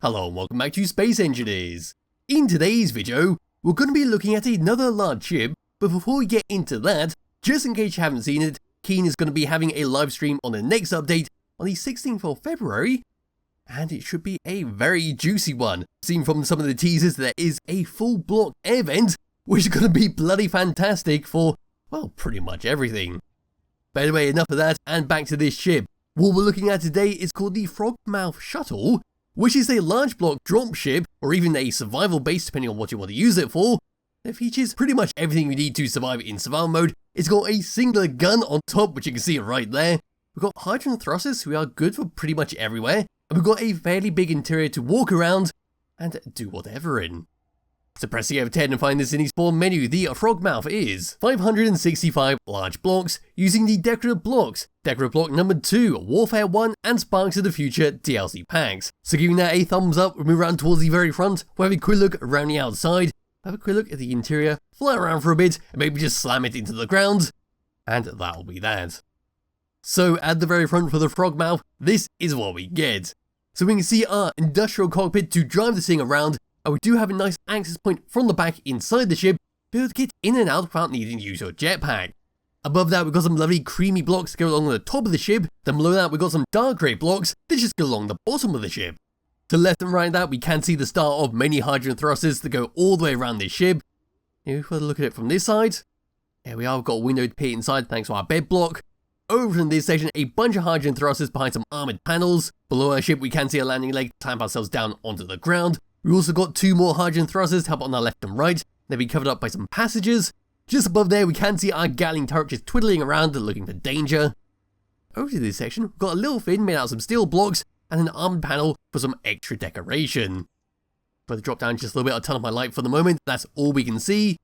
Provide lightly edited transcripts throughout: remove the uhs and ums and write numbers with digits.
Hello and welcome back to Space Engineers. In today's video, we're going to be looking at another large ship, but before we get into that, just in case you haven't seen it, Keen is going to be having a live stream on the next update on the 16th of February, and it should be a very juicy one. Seen from some of the teasers, there is a full block air vent, which is going to be bloody fantastic for, well, pretty much everything. But anyway, enough of that, and back to this ship. What we're looking at today is called the Frogmouth Shuttle, which is a large block drop ship, or even a survival base depending on what you want to use it for. It features pretty much everything you need to survive in survival mode. It's got a singular gun on top, which you can see right there. We've got hydrogen thrusters, who are good for pretty much everywhere. And we've got a fairly big interior to walk around and do whatever in. So press the F10 and find this in the spawn menu. The Frogmouth is 565 large blocks using the decorative blocks. Decorative block number 2, Warfare 1 and Sparks of the Future DLC packs. So giving that a thumbs up, we'll move around towards the very front. We'll have a quick look around the outside. Have a quick look at the interior, fly around for a bit, and maybe just slam it into the ground. And that'll be that. So at the very front for the Frogmouth, this is what we get. So we can see our industrial cockpit to drive this thing around. And we do have a nice access point from the back inside the ship, be able to get in and out without needing to use your jetpack. Above that, we've got some lovely creamy blocks that go along the top of the ship. Then below that, we've got some dark grey blocks that just go along the bottom of the ship. To left and right of that, we can see the start of many hydrogen thrusters that go all the way around this ship. If we look at it from this side, here we are, we've got a window to peer inside thanks to our bed block. Over in this section, a bunch of hydrogen thrusters behind some armoured panels. Below our ship, we can see a landing leg to clamp ourselves down onto the ground. We also got 2 more hydrogen thrusters to help on our left and right. They'll be covered up by some passages. Just above there, we can see our Gatling turret just twiddling around looking for danger. Over to this section, we've got a little fin made out of some steel blocks and an armoured panel for some extra decoration. But to drop down just a little bit, I'll turn off my light for the moment. That's all we can see.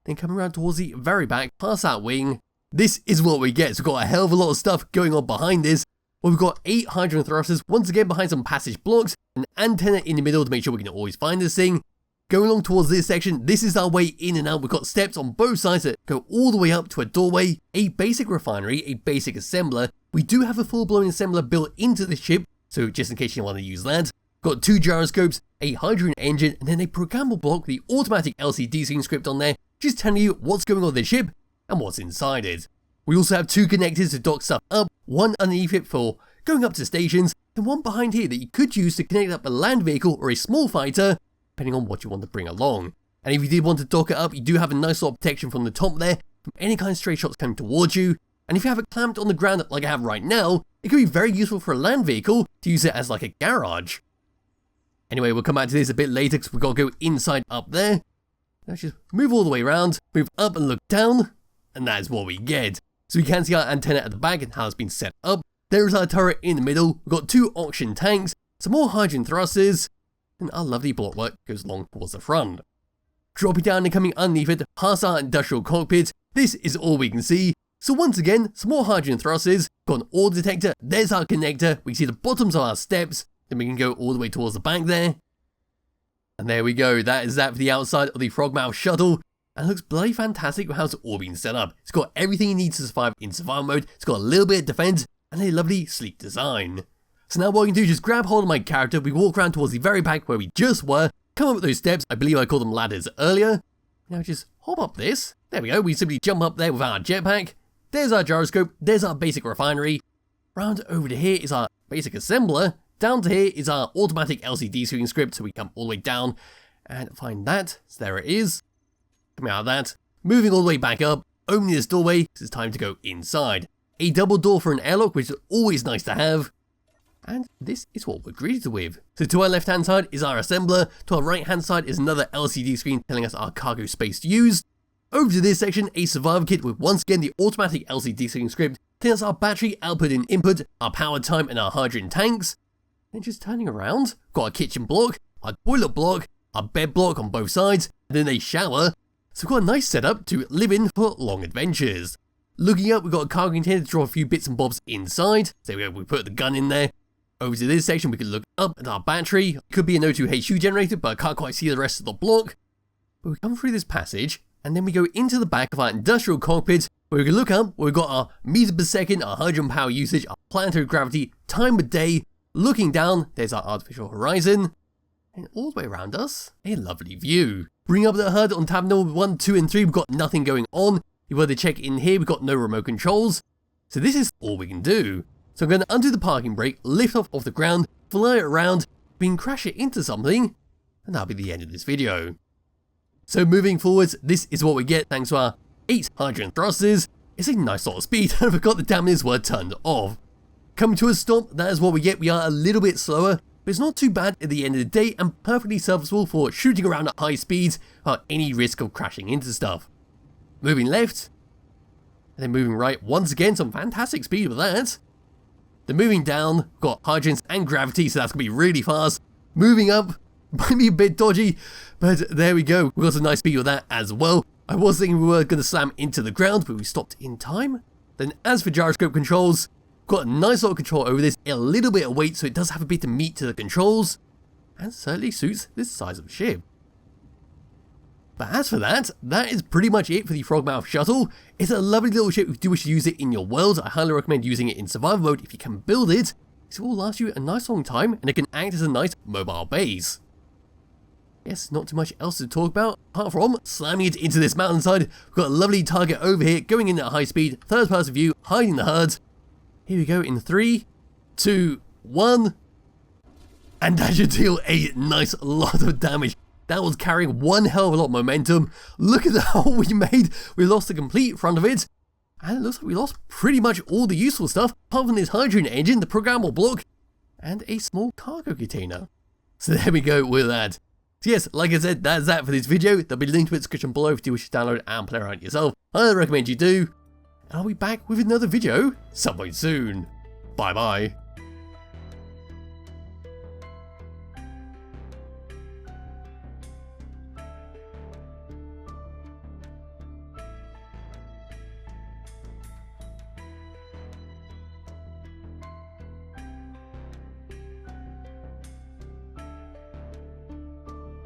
Then coming around towards the very back, past that wing, this is what we get. So we've got a hell of a lot of stuff going on behind this. Well, we've got 8 hydrogen thrusters, once again behind some passage blocks, an antenna in the middle to make sure we can always find this thing. Going along towards this section, this is our way in and out. We've got steps on both sides that go all the way up to a doorway, a basic refinery, a basic assembler. We do have a full-blown assembler built into the ship, so just in case you want to use that. Got 2 gyroscopes, a hydrogen engine, and then a programmable block with the automatic LCD screen script on there, just telling you what's going on with the ship and what's inside it. We also have 2 connectors to dock stuff up, one underneath it for going up to stations, and one behind here that you could use to connect up a land vehicle or a small fighter, depending on what you want to bring along. And if you did want to dock it up, you do have a nice lot of protection from the top there, from any kind of stray shots coming towards you. And if you have it clamped on the ground like I have right now, it could be very useful for a land vehicle to use it as like a garage. Anyway, we'll come back to this a bit later because we've got to go inside up there. Let's just move all the way around, move up and look down, and that is what we get. So we can see our antenna at the back and how it's been set up. There is our turret in the middle. We've got 2 oxygen tanks, some more hydrogen thrusters, and our lovely blockwork goes along towards the front. Dropping down and coming underneath it, past our industrial cockpit, this is all we can see. So once again, some more hydrogen thrusters, got an ore detector, there's our connector, we can see the bottoms of our steps, then we can go all the way towards the back there. And there we go, that is that for the outside of the Frogmouth Shuttle. And it looks bloody fantastic with how it's all been set up. It's got everything you need to survive in survival mode, it's got a little bit of defense, and a lovely sleek design. So now what we can do is just grab hold of my character, we walk around towards the very back where we just were, come up those steps, I believe I called them ladders earlier. Now just hop up this, there we go, we simply jump up there with our jetpack. There's our gyroscope, there's our basic refinery. Round over to here is our basic assembler, down to here is our automatic LCD screen script, so we come all the way down and find that, so there it is. Coming out of that, moving all the way back up, opening this doorway, because it's time to go inside. A double door for an airlock, which is always nice to have. And this is what we're greeted with. So to our left hand side is our assembler, to our right hand side is another LCD screen telling us our cargo space used. Over to this section, a survival kit with once again the automatic LCD screen script telling us our battery output and input, our power time and our hydrogen tanks. Then just turning around, got our kitchen block, our toilet block, our bed block on both sides, and then a shower. So we've got a nice setup to live in for long adventures. Looking up, we've got a cargo container to draw a few bits and bobs inside. So we put the gun in there. Over to this section, we can look up at our battery. It could be an O2HU generator, but I can't quite see the rest of the block. But we come through this passage, and then we go into the back of our industrial cockpit, where we can look up, where we've got our meter per second, our hydrogen power usage, our planetary gravity, time of day, Looking down, there's our artificial horizon, and all the way around us, a lovely view. Bring up the HUD on tab number 1, 2 and 3, we've got nothing going on. If you were to check in here, we've got no remote controls. So this is all we can do. So I'm going to undo the parking brake, lift off the ground, fly it around, then crash it into something, and that'll be the end of this video. So moving forwards, this is what we get thanks to our 8 hydrogen thrusters. It's a nice sort of speed, and I forgot the dampeners were turned off. Coming to a stop, that is what we get. We are a little bit slower, but it's not too bad at the end of the day and perfectly serviceable for shooting around at high speeds without any risk of crashing into stuff. Moving left, and then moving right, once again some fantastic speed with that. Then moving down, we've got hydrants and gravity, so that's going to be really fast. Moving up, might be a bit dodgy, but there we go. We got some nice speed with that as well. I was thinking we were going to slam into the ground, but we stopped in time. Then as for gyroscope controls, got a nice lot of control over this, a little bit of weight, so it does have a bit of meat to the controls, and certainly suits this size of ship. But as for that is pretty much it for the Frogmouth Shuttle. It's a lovely little ship if you do wish to use it in your world. I highly recommend using it in survival mode if you can build it. It will last you a nice long time, and it can act as a nice mobile base. Yes, not too much else to talk about, apart from slamming it into this mountainside. We've got a lovely target over here, going in at high speed, third person view, hiding the HUD. Here we go in 3, 2, 1. And that should deal a nice lot of damage. That was carrying one hell of a lot of momentum. Look at the hole we made. We lost the complete front of it. And it looks like we lost pretty much all the useful stuff, apart from this hydrogen engine, the programmable block, and a small cargo container. So there we go with that. So yes, like I said, that's that for this video. There'll be a link to it in the description below if you do wish to download and play around yourself. I recommend you do. And I'll be back with another video some point soon. Bye bye.